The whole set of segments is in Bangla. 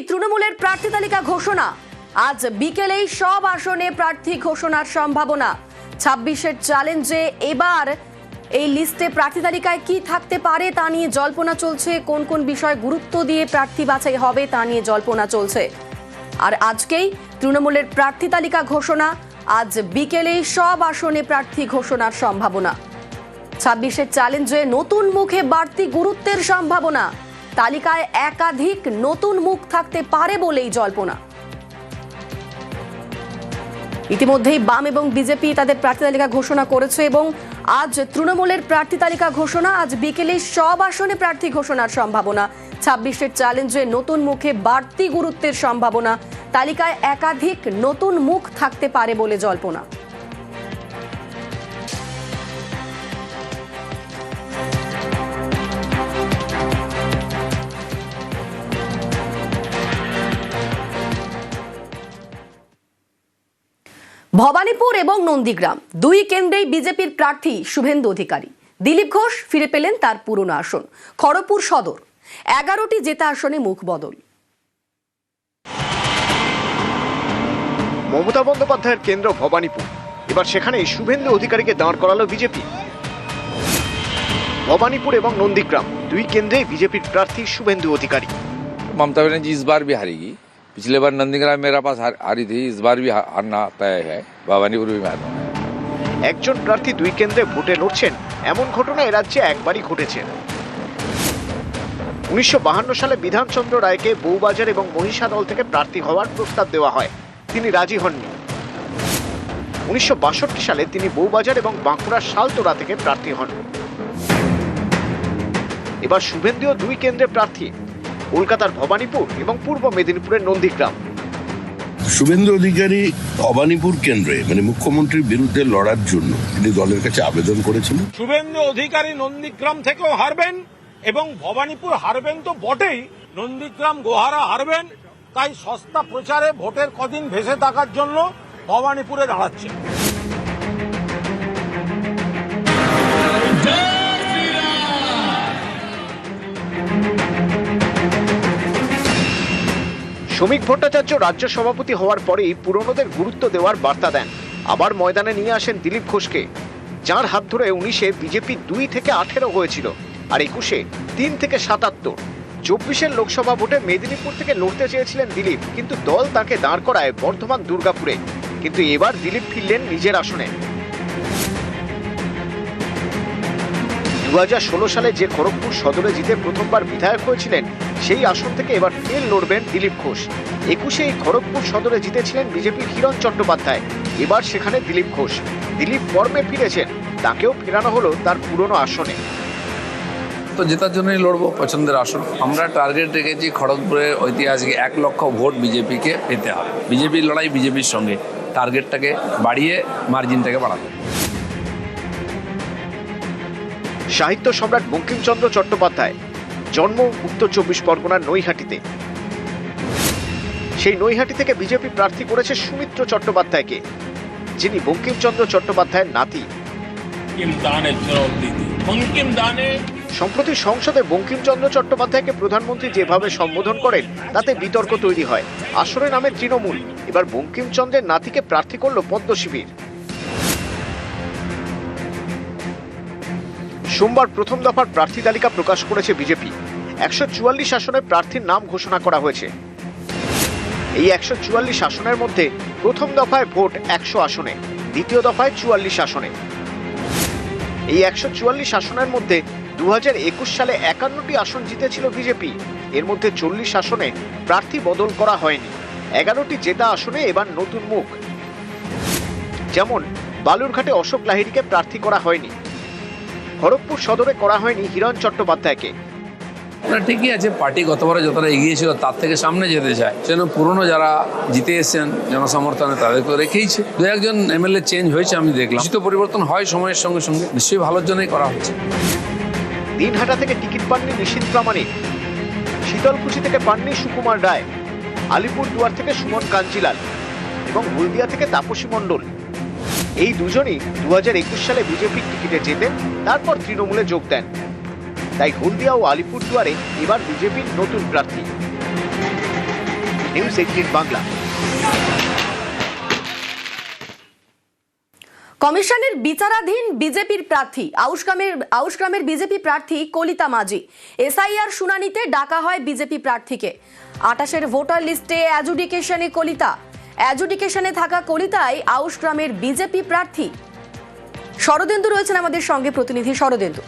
তৃণমূলের প্রার্থী তালিকা ঘোষণা। আজ বিকেলেই সব আসনে প্রার্থী ঘোষণার সম্ভাবনা। ২৬-এর চ্যালেঞ্জে এবার এই লিস্টে প্রার্থী তালিকায় কি থাকতে পারে তা নিয়ে জল্পনা চলছে। কোন কোন বিষয় গুরুত্ব দিয়ে প্রার্থী বাছাই হবে তা নিয়ে জল্পনা চলছে। আর আজকেই তৃণমূলের প্রার্থী তালিকা ঘোষণা। আজ বিকেলেই সব আসনে প্রার্থী ঘোষণার সম্ভাবনা। ২৬-এর চ্যালেঞ্জে নতুন মুখে বাড়তি গুরুত্বের সম্ভাবনা। তালিকায় একাধিক নতুন মুখ থাকতে পারে বলেই জল্পনা। ইতিমধ্যেই বাম এবং বিজেপি তাদের প্রার্থী তালিকা ঘোষণা করেছে এবং আজ তৃণমূলের প্রার্থী তালিকা ঘোষণা। আজ বিকেলে সব আসনে প্রার্থী ঘোষণার সম্ভাবনা। ২৬-এর চ্যালেঞ্জে নতুন মুখে বাড়তি গুরুত্বের সম্ভাবনা। তালিকায় একাধিক নতুন মুখ থাকতে পারে বলে জল্পনা। ভবানীপুর এবং নন্দীগ্রাম দুই কেন্দ্রেই বিজেপির প্রার্থী শুভেন্দু অধিকারী। দিলীপ ঘোষ ফিরে পেলেন তার পুরনো আসন খড়গপুর সদর। ১১টি জেতা আসনে মুখ বদল। মমতা বন্দ্যোপাধ্যায়ের কেন্দ্র ভবানীপুর, এবার সেখানে শুভেন্দু অধিকারীকে দাঁড় করালো বিজেপি। ভবানীপুর এবং নন্দীগ্রাম দুই কেন্দ্রেই বিজেপির প্রার্থী শুভেন্দু অধিকারী। ममता बनर्जी इस बार भी हारेगी। पिछले बार नंदीग्राम मेरा पास हारी थी, इस बार भी हारना तय है। भवानीपुर भी हारना है। একজন প্রার্থী দুই কেন্দ্রে ভোটে লড়ছেন, এমন ঘটনা এ রাজ্যে একবারই ঘটেছে। ১৯৫২ সালে বিধানচন্দ্র রায়কে বউবাজার এবং মহিষা দল থেকে প্রার্থী হওয়ার প্রস্তাব দেওয়া হয়, তিনি রাজি হননি। ১৯৬২ সালে তিনি বউবাজার এবং বাঁকুড়ার শালতোড়া থেকে প্রার্থী হন। এবার শুভেন্দুও দুই কেন্দ্রে প্রার্থী, কলকাতার ভবানীপুর এবং পূর্ব মেদিনীপুরের নন্দীগ্রাম। শুভেন্দু অধিকারী ভবানীপুর কেন্দ্রে মুখ্যমন্ত্রীর বিরুদ্ধে লড়ার জন্য তিনি দলের কাছে আবেদন করেছিলেন। শুভেন্দু অধিকারী নন্দীগ্রাম থেকেও হারবেন এবং ভবানীপুর হারবেন তো বটেই, নন্দীগ্রাম গোহারা হারবেন। তাই সস্তা প্রচারে ভোটের কদিন ভেসে থাকার জন্য ভবানীপুরে দাঁড়াচ্ছে। শ্রমিক ভট্টাচার্য রাজ্য সভাপতি হওয়ার পরেই পুরনোদের গুরুত্ব দেওয়ার বার্তা দেন। আবার ময়দানে নিয়ে আসেন দিলীপ ঘোষকে, যাঁর হাত ধরে ১৯-এ বিজেপি ২ থেকে ১৮ হয়েছিল, আর ২১-এ ৩ থেকে ৭৭। ২৪-এর লোকসভা ভোটে মেদিনীপুর থেকে লড়তে চেয়েছিলেন দিলীপ, কিন্তু দল তাকে দাঁড় করায় বর্ধমান দুর্গাপুরে। কিন্তু এবার দিলীপ ফিরলেন নিজের আসনে। ২০১৬ সালে যে খড়গপুর সদরে জিতে প্রথমবার বিধায়ক হয়েছিলেন, সেই আসন থেকে এবার ফের লড়বেন দিলীপ ঘোষ। ২১-এ এই খড়গপুর সদরে জিতেছিলেন বিজেপির হিরণ চট্টোপাধ্যায়, এবার সেখানে দিলীপ ঘোষ। দিলীপ ফর্মে ফিরেছেন, তাকেও ফেরানো হলো তার পুরনো আসনে। তো জেতার জন্যই লড়বো, পছন্দের আসন। আমরা টার্গেট রেখেছি খড়গপুরের ঐতিহাসিক ১ লক্ষ ভোট বিজেপিকে পেতে হবে। বিজেপির লড়াই বিজেপির সঙ্গে, টার্গেটটাকে বাড়িয়ে মার্জিনটাকে বাড়াতে। সাহিত্য সম্রাট বঙ্কিমচন্দ্র চট্টোপাধ্যায় জন্ম উত্তর ২৪ পরগনার নৈহাটিতে। সেই নৈহাটি থেকে বিজেপি প্রার্থী করেছে সুমিত্র চট্টোপাধ্যায়কে, যিনি বঙ্কিমচন্দ্র চট্টোপাধ্যায়ের নাতি। সম্প্রতি সংসদে বঙ্কিমচন্দ্র চট্টোপাধ্যায়কে প্রধানমন্ত্রী যেভাবে সম্বোধন করেন, তাতে বিতর্ক তৈরি হয়। আসরে নামে তৃণমূল, এবার বঙ্কিমচন্দ্রের নাতিকে প্রার্থী করল পদ্ম শিবির। সোমবার প্রথম দফার প্রার্থী তালিকা প্রকাশ করেছে বিজেপি। ১৪৪ আসনে প্রার্থীর নাম ঘোষণা করা হয়েছে। এই ১৪৪ আসনের মধ্যে প্রথম দফায় ভোট ১০০ আসনে, দ্বিতীয় দফায় ৪৪ আসনে। এই ১৪৪ আসনের মধ্যে ২০২১ সালে ৫১টি আসন জিতেছিল বিজেপি। এর মধ্যে ৪০ আসনে প্রার্থী বদল করা হয়নি। ১১টি জেতা আসনে এবার নতুন মুখ, যেমন বালুরঘাটে অশোক লাহিড়ীকে প্রার্থী করা হয়নি। খড়গপুর সদরে করা হয়নি হিরণ চট্টোপাধ্যায়কে। ঠিকই আছে, পার্টি গতবারে যতটা এগিয়েছিল তার থেকে সামনে যেতে চায়, সেজন্য পুরনো যারা জিতে এসেছেন জনসমর্থনে তাদেরকে রেখেইছে। দু একজন এমএলএ চেঞ্জ হয়েছে আমি দেখলাম। কিছু পরিবর্তন হয় সময়ের সঙ্গে সঙ্গে, নিশ্চয়ই ভালোর জন্যই করা হচ্ছে। দিনহাটা থেকে টিকিট পাননি নিশীথ প্রামাণিক, শীতলকুচি থেকে পাননি সুকুমার রায়, আলিপুরদুয়ার থেকে সুমন কাঞ্জিলাল এবং হলদিয়া থেকে তাপসী মণ্ডল। এই দুজনই ২০২১ সালে বিজেপির টিকিটে জেতেন, তারপর তৃণমূলে যোগ দেন। তাই হলদিয়া ও আলিপুরদুয়ারে এবার বিজেপির নতুন প্রার্থী। নিউজ 18 বাংলা। কমিশনের বিচারাধীন বিজেপির প্রার্থী আউশগ্রামের বিজেপি প্রার্থী কলিতা মাঝি। এসআইআর শুনানিতে ডাকা হয় বিজেপি প্রার্থীকে। 28-এর ভোটার লিস্টে অ্যাডজুডিকেশনে থাকা কলিতাই আউশগ্রামের বিজেপি প্রার্থী। শরদেন্দু রয়েছেন আমাদের সঙ্গে, প্রতিনিধি শরদেন্দু।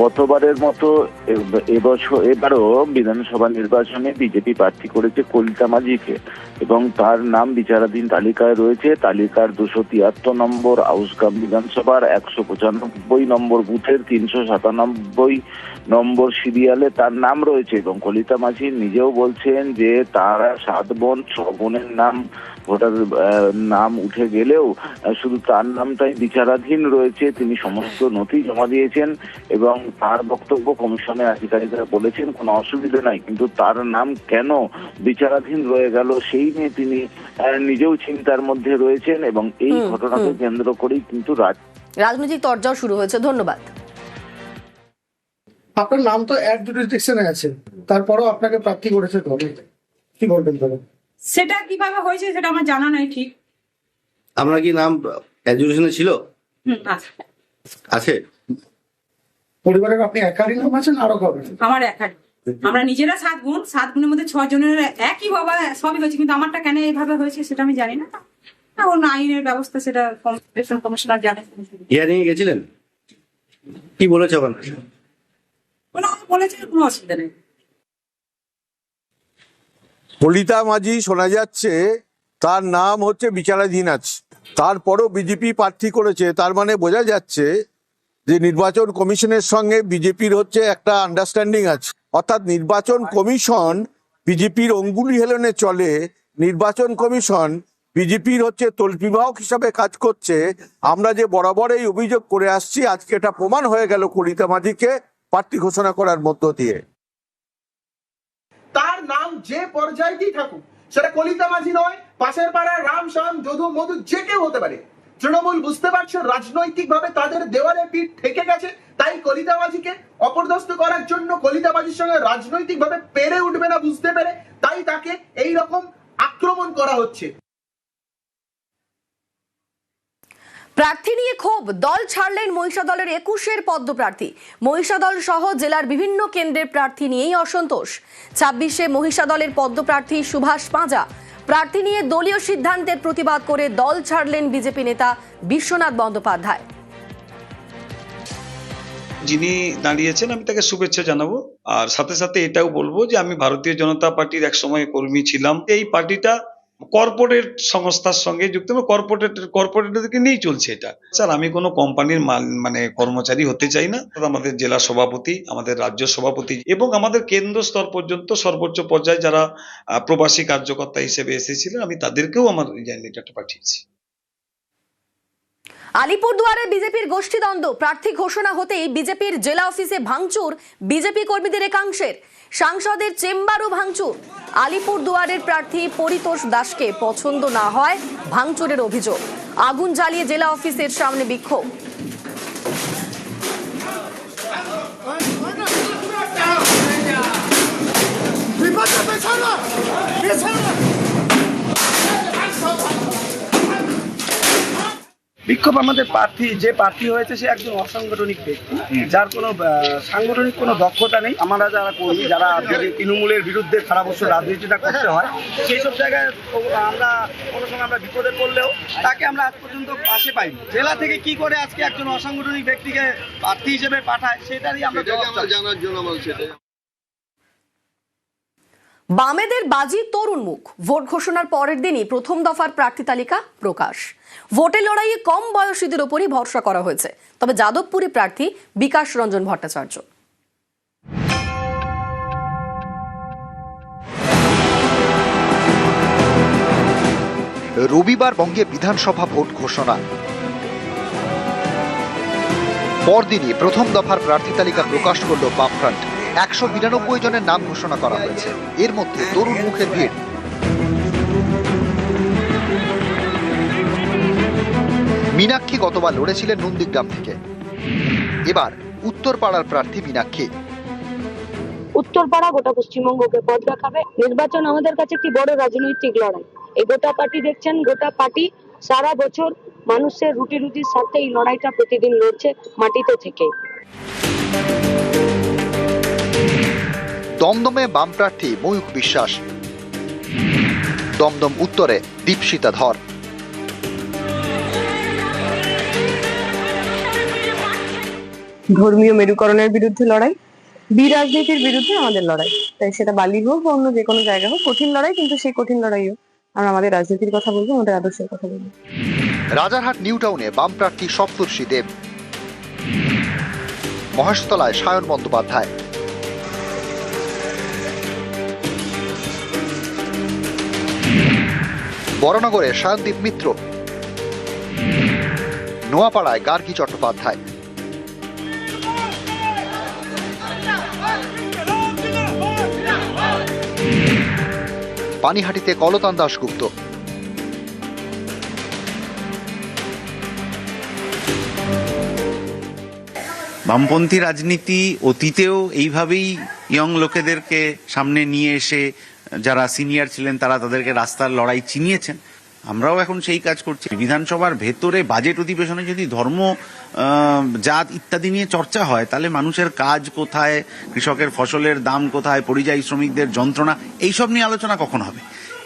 গতবারের মতো এবারও বিধানসভা নির্বাচনে বিজেপি প্রার্থী করেছে কলিতা মাঝিকে এবং তার নাম বিচারাধীন তালিকায় রয়েছে। তালিকার 273 নম্বর আউশগ্রাম বিধানসভার 195 নম্বর বুথের 397 নম্বর সিরিয়ালে তার নাম রয়েছে এবং কলিতা মাঝি নিজেও বলছেন যে তার 7 বোন 6 বোনের নাম ভোটার নাম উঠে গেলেও শুধু তার নামটাই বিচারাধীন রয়েছে। তিনি সমস্ত নথি জমা দিয়েছেন এবং তার বক্তব্য কমিশনের আধিকারিকরা বলেছেন কোনো অসুবিধা নাই, কিন্তু তার নাম কেন বিচারাধীন রয়ে গেল সেই নিয়ে তিনি নিজেও চিন্তার মধ্যে রয়েছেন এবং এই ঘটনাকে কেন্দ্র করেই কিন্তু রাজনৈতিক তরজাও শুরু হয়েছে। ধন্যবাদ। আপনার নাম তো অ্যাডজুডিকেশনে আছে, তারপরেও আপনাকে প্রার্থী করেছে দলে, কি বলবেন তবে? সেটা কিভাবে হয়েছে সেটা আমার জানা নাই ঠিক। আপনার কি নাম অ্যাডজুডিকেশনে ছিল? আছে। পরিবারের আপনি একারই নাম আছেন আরো কবে? আমার একাই। আমরা নিজেরা 7 বোন, 7 বোনের মধ্যে 6 জনের একই বাবা, সবই হয়েছে, কিন্তু আমারটা কেন এইভাবে হয়েছে সেটা আমি জানি না। ওর আইনের ব্যবস্থা সেটা কমিশনার জানে। হিয়ারিং এ গেছিলেন, কি বলেছে ওখানে? বলেছে কোনো অসুবিধা নেই। কলিতা মাঝি শোনা যাচ্ছে তার নাম হচ্ছে বিচারাধীন আছে, তারপরও বিজেপি প্রার্থী করেছে। তার মানে বোঝা যাচ্ছে যে নির্বাচন কমিশনের সঙ্গে বিজেপির হচ্ছে একটা আন্ডারস্ট্যান্ডিং আছে, অর্থাৎ নির্বাচন কমিশন বিজেপির অঙ্গুলি হেলনে চলে। নির্বাচন কমিশন বিজেপির হচ্ছে তল্পিবাহক হিসাবে কাজ করছে। আমরা যে বরাবর এই অভিযোগ করে আসছি, আজকে এটা প্রমাণ হয়ে গেল কলিতা মাঝিকে প্রার্থী ঘোষণা করার মধ্য দিয়ে। তার নাম যে পর্যায়েই থাকুক, সেটা কলিতা মাঝি নয়, পাশের পাড়ার রাম শ্যাম যদু মধু যে কেউ হতে পারে। তৃণমূল বুঝতে পারছে রাজনৈতিক ভাবে তাদের দেওয়ালে পিঠ ঠেকে গেছে, তাই কলিতা মাঝিকে অপদস্থ করার জন্য কলিতা মাঝির সঙ্গে রাজনৈতিক ভাবে পেরে উঠবে না বুঝতে পেরে তাই তাকে এই রকম আক্রমণ করা হচ্ছে। প্রার্থী নিয়ে ক্ষোভ, দল ছাড়লেন মহিষাদলের 21-এর পদ্মপ্রার্থী। মহিষাদল সহ জেলার বিভিন্ন কেন্দ্রের প্রার্থী নিয়েই অসন্তোষ। 26-এ মহিষাদলের পদ্মপ্রার্থী সুভাষ পাঁজা। প্রার্থী নিয়ে দলীয় সিদ্ধান্তের প্রতিবাদ করে দল ছাড়লেন বিজেপি নেতা বিশ্বনাথ বন্দ্যোপাধ্যায়। যিনি দাঁড়িয়েছেন আমি তাকে শুভেচ্ছা জানাবো, আর সাথে সাথে এটাও বলবো যে আমি ভারতীয় জনতা পার্টির এক সময় কর্মী ছিলাম। এই পার্টিটা কর্পোরেট সংস্থার সঙ্গে যুক্ত, কর্পোরেটরদেরকে নিয়েই চলছে এটা। স্যার, আমি কোনো কোম্পানির কর্মচারী হতে চাই না। আমাদের জেলা সভাপতি, আমাদের রাজ্য সভাপতি এবং আমাদের কেন্দ্র স্তর পর্যন্ত সর্বোচ্চ পর্যায়ে যারা প্রবাসী কার্যকর্তা হিসেবে এসেছিলেন, আমি তাদেরকেও আমার লেটারটা পাঠিয়েছি। আলিপুরদুয়ারে বিজেপির গোষ্ঠীদ্বন্দ্ব, প্রার্থী ঘোষণা হতেই বিজেপির জেলা অফিসে ভাঙচুর বিজেপি কর্মীদের একাংশের। সাংসদের চেম্বারও ভাঙচুর। আলিপুরদুয়ারের প্রার্থী পরিতোষ দাসকে পছন্দ না হয় ভাঙচুরের অভিযোগ। আগুন জ্বালিয়ে জেলা অফিসের সামনে বিক্ষোভ। বিক্ষোভ আমাদের যে প্রার্থী হয়েছে সে একজন অসাংগঠনিক ব্যক্তি, যার কোনো সাংগঠনিক কোনো দক্ষতা নেই। আমরা যারা কর্মী, যারা তৃণমূলের বিরুদ্ধে সারা বছর রাজনীতিটা করতে হয়, সেই সব জায়গায় আমরা কোনো সময় আমরা বিপদে পড়লেও তাকে আমরা আজ পর্যন্ত পাশে পাইনি। জেলা থেকে কি করে আজকে একজন অসাংগঠনিক ব্যক্তিকে প্রার্থী হিসেবে পাঠায়, সেটারই আমরা জানার জন্য বলছি। বামেদের বাজি তরুণ মুখ। ভোট ঘোষণার পরের দিনই প্রথম দফার প্রার্থী তালিকা প্রকাশ। ভোটের লড়াইয়ে কম বয়সীদের ওপরই ভরসা করা হয়েছে। তবে যাদবপুরে প্রার্থী বিকাশ রঞ্জন ভট্টাচার্য। রবিবার বঙ্গে বিধানসভা ভোট ঘোষণা। পরদিনই প্রথম দফার প্রার্থী তালিকা প্রকাশ করল বামফ্রন্ট। 192 জনের নাম ঘোষণা করা হয়েছে। এর মধ্যে তরুণ মুখের ভিড়। মীনাক্ষী গতবার লড়েছিলেন নন্দীগ্রাম থেকে, এবার উত্তরপাড়ার প্রার্থী মীনাক্ষী। উত্তরপাড়া গোটা পশ্চিমবঙ্গকে পথ দেখাবে। নির্বাচন আমাদের কাছে একটি বড় রাজনৈতিক লড়াই। এই গোটা পার্টি দেখছেন, গোটা পার্টি সারা বছর মানুষের রুটির সাথে এই লড়াইটা প্রতিদিন লড়ছে মাটিতে থেকে। দমদমে বাম প্রার্থী ময়ূখ বিশ্বাস, দমদম উত্তরে দীপশিতা ধর। ধর্মীয় মেরুকরণের বিরুদ্ধে লড়াই, বিরাজনীতির বিরুদ্ধে আমাদের লড়াই। তাই সেটা বালি হোক বা অন্য যে কোনো জায়গা হোক, কঠিন লড়াই, কিন্তু সেই কঠিন লড়াইও আমরা আমাদের রাজনীতির কথা বলবো, আমাদের আদর্শের কথা বলবো। রাজারহাট নিউ টাউনে বাম প্রার্থী সপ্তর্ষি দেব, মহেশতলায় সায়ন বন্দ্যোপাধ্যায়, বড়নগরে সায়নদীপ মিত্র, নোয়াপাড়ায় গার্গী চট্টোপাধ্যায়, পানিহাটিতে কলতান দাশগুপ্ত, বামপন্থী রাজনীতি অতীতেও এইভাবেই ইয়ং লোকেদেরকে সামনে নিয়ে এসে যারা সিনিয়র ছিলেন তারা তাদেরকে রাস্তার লড়াই চিনিয়েছেন। আমরাও এখন সেই কাজ করছি। বিধানসভার ভেতরে বাজেট অধিবেশনে যদি ধর্ম, জাত ইত্যাদি নিয়ে চর্চা হয়, তাহলে মানুষের কাজ কোথায়, কৃষকের ফসলের দাম কোথায়, পরিযায়ী শ্রমিকদের যন্ত্রণা, এইসব নিয়ে আলোচনা কখন হবে?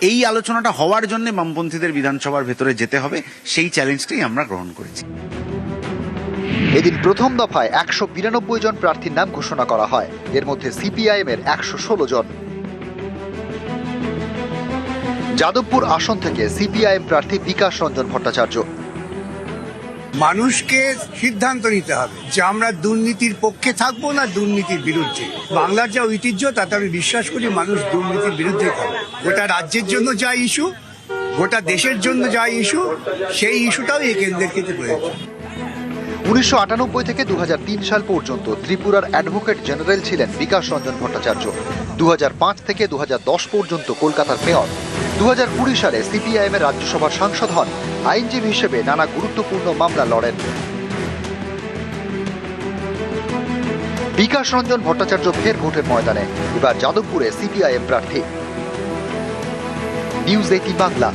এই আলোচনাটা হওয়ার জন্য বামপন্থীদের বিধানসভার ভেতরে যেতে হবে, সেই চ্যালেঞ্জটাই আমরা গ্রহণ করেছি। এদিন প্রথম দফায় 192 জন প্রার্থীর নাম ঘোষণা করা হয়। এর মধ্যে সিপিআইএম এর 116 জন। যাদবপুর আসন থেকে সিপিআইএম প্রার্থী বিকাশ রঞ্জন ভট্টাচার্য। মানুষকে সিদ্ধান্ত নিতে হবে যে আমরা দুর্নীতির পক্ষে থাকবো না দুর্নীতির বিরুদ্ধে। বাংলার যা ঐতিহ্য, তাতে আমি বিশ্বাস করি মানুষ দুর্নীতির বিরুদ্ধে থাকবে। গোটা রাজ্যের জন্য যা ইস্যু, গোটা দেশের জন্য যা ইস্যু, সেই ইস্যুটাও এই কেন্দ্রের ক্ষেত্রে প্রয়োজন। 1998 থেকে 2003 সাল পর্যন্ত ত্রিপুরার অ্যাডভোকেট জেনারেল ছিলেন বিকাশ রঞ্জন ভট্টাচার্য। 2005 থেকে 2010 পর্যন্ত কলকাতার মেয়র। 2020 সালে সিপিআইএম এর রাজ্যসভার সাংসদ হন। আইনজীবী হিসেবে নানা গুরুত্বপূর্ণ মামলা লড়েন। বিকাশ রঞ্জন ভট্টাচার্য ফের ভোটের ময়দানে, এবার যাদবপুরে সিপিআইএম প্রার্থী। নিউজ 18 বাংলা।